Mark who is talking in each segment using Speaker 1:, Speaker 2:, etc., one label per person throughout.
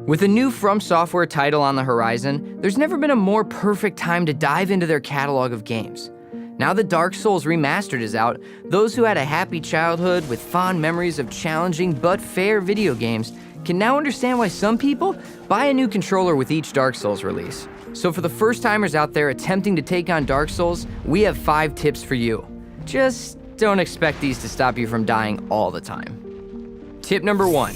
Speaker 1: With a new From Software title on the horizon, there's never been a more perfect time to dive into their catalog of games. Now that Dark Souls Remastered is out, those who had a happy childhood with fond memories of challenging but fair video games can now understand why some people buy a new controller with each Dark Souls release. So for the first-timers out there attempting to take on Dark Souls, we have 5 tips for you. Just don't expect these to stop you from dying all the time. Tip number 1,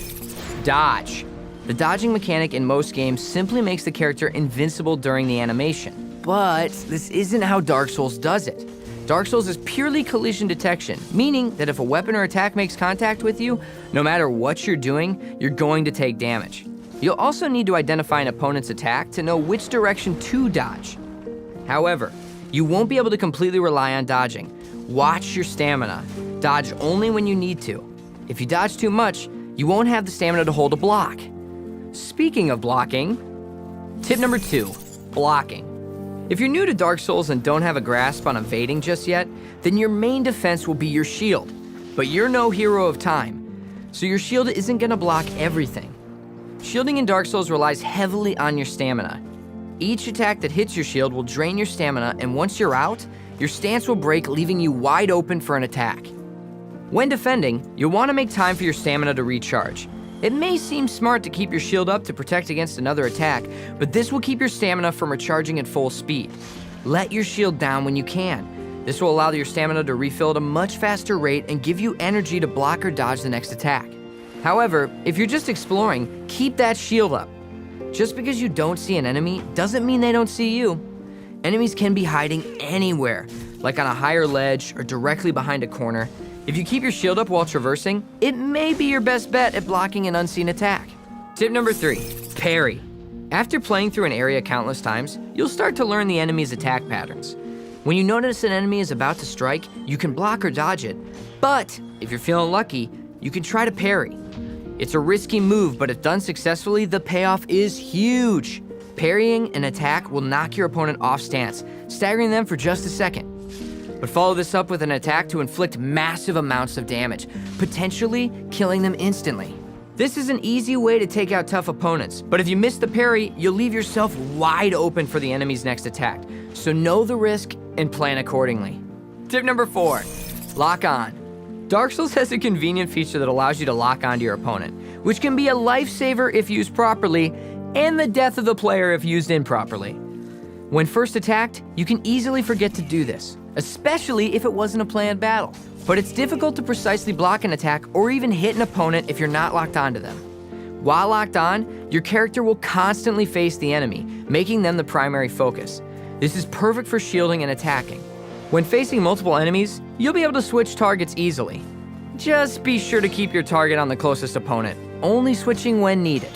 Speaker 1: dodge. The dodging mechanic in most games simply makes the character invincible during the animation. But this isn't how Dark Souls does it. Dark Souls is purely collision detection, meaning that if a weapon or attack makes contact with you, no matter what you're doing, you're going to take damage. You'll also need to identify an opponent's attack to know which direction to dodge. However, you won't be able to completely rely on dodging. Watch your stamina. Dodge only when you need to. If you dodge too much, you won't have the stamina to hold a block. Speaking of blocking, tip number 2, blocking. If you're new to Dark Souls and don't have a grasp on evading just yet, then your main defense will be your shield. But you're no hero of time, so your shield isn't gonna block everything. Shielding in Dark Souls relies heavily on your stamina. Each attack that hits your shield will drain your stamina, and once you're out, your stance will break, leaving you wide open for an attack. When defending, you'll want to make time for your stamina to recharge. It may seem smart to keep your shield up to protect against another attack, but this will keep your stamina from recharging at full speed. Let your shield down when you can. This will allow your stamina to refill at a much faster rate and give you energy to block or dodge the next attack. However, if you're just exploring, keep that shield up. Just because you don't see an enemy doesn't mean they don't see you. Enemies can be hiding anywhere, like on a higher ledge or directly behind a corner. If you keep your shield up while traversing, it may be your best bet at blocking an unseen attack. Tip number 3, parry. After playing through an area countless times, you'll start to learn the enemy's attack patterns. When you notice an enemy is about to strike, you can block or dodge it. But if you're feeling lucky, you can try to parry. It's a risky move, but if done successfully, the payoff is huge. Parrying an attack will knock your opponent off stance, staggering them for just a second. But follow this up with an attack to inflict massive amounts of damage, potentially killing them instantly. This is an easy way to take out tough opponents, but if you miss the parry, you'll leave yourself wide open for the enemy's next attack. So know the risk and plan accordingly. Tip number 4, lock on. Dark Souls has a convenient feature that allows you to lock onto your opponent, which can be a lifesaver if used properly, and the death of the player if used improperly. When first attacked, you can easily forget to do this, especially if it wasn't a planned battle. But it's difficult to precisely block an attack or even hit an opponent if you're not locked onto them. While locked on, your character will constantly face the enemy, making them the primary focus. This is perfect for shielding and attacking. When facing multiple enemies, you'll be able to switch targets easily. Just be sure to keep your target on the closest opponent, only switching when needed.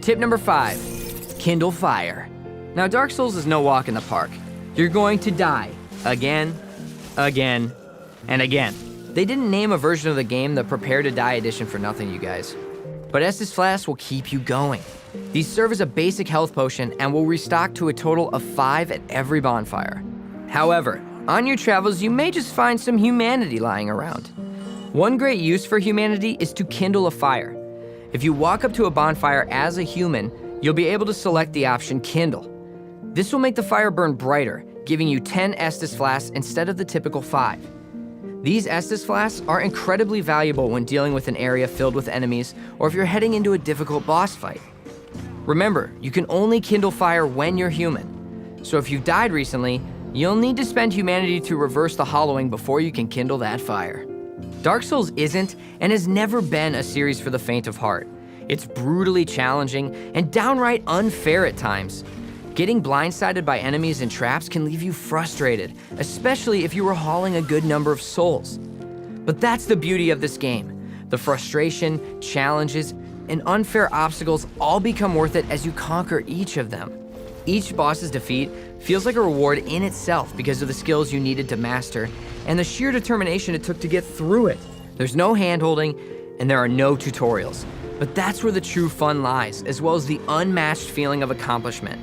Speaker 1: Tip number 5, Kindle Fire. Now, Dark Souls is no walk in the park. You're going to die again, again, and again. They didn't name a version of the game the Prepare to Die edition for nothing, you guys. But Estus Flasks will keep you going. These serve as a basic health potion and will restock to a total of 5 at every bonfire. However, on your travels, you may just find some humanity lying around. One great use for humanity is to kindle a fire. If you walk up to a bonfire as a human, you'll be able to select the option Kindle. This will make the fire burn brighter, giving you 10 Estus Flasks instead of the typical 5. These Estus Flasks are incredibly valuable when dealing with an area filled with enemies or if you're heading into a difficult boss fight. Remember, you can only kindle fire when you're human. So if you've died recently, you'll need to spend humanity to reverse the hollowing before you can kindle that fire. Dark Souls isn't and has never been a series for the faint of heart. It's brutally challenging and downright unfair at times. Getting blindsided by enemies and traps can leave you frustrated, especially if you were hauling a good number of souls. But that's the beauty of this game. The frustration, challenges, and unfair obstacles all become worth it as you conquer each of them. Each boss's defeat feels like a reward in itself because of the skills you needed to master and the sheer determination it took to get through it. There's no hand-holding and there are no tutorials, but that's where the true fun lies, as well as the unmatched feeling of accomplishment.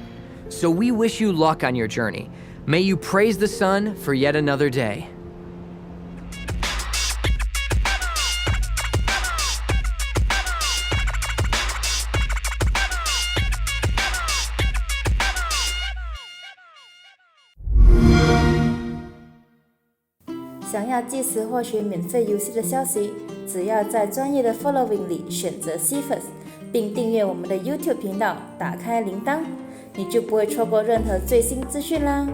Speaker 1: So we wish you luck on your journey. May you praise the sun for yet another day.
Speaker 2: 想要即时获取免费游戏的消息，只要在专业的 Following 里选择 CFIRST， 并订阅我们的 YouTube 频道，打开铃铛，你就不会错过任何最新资讯啦。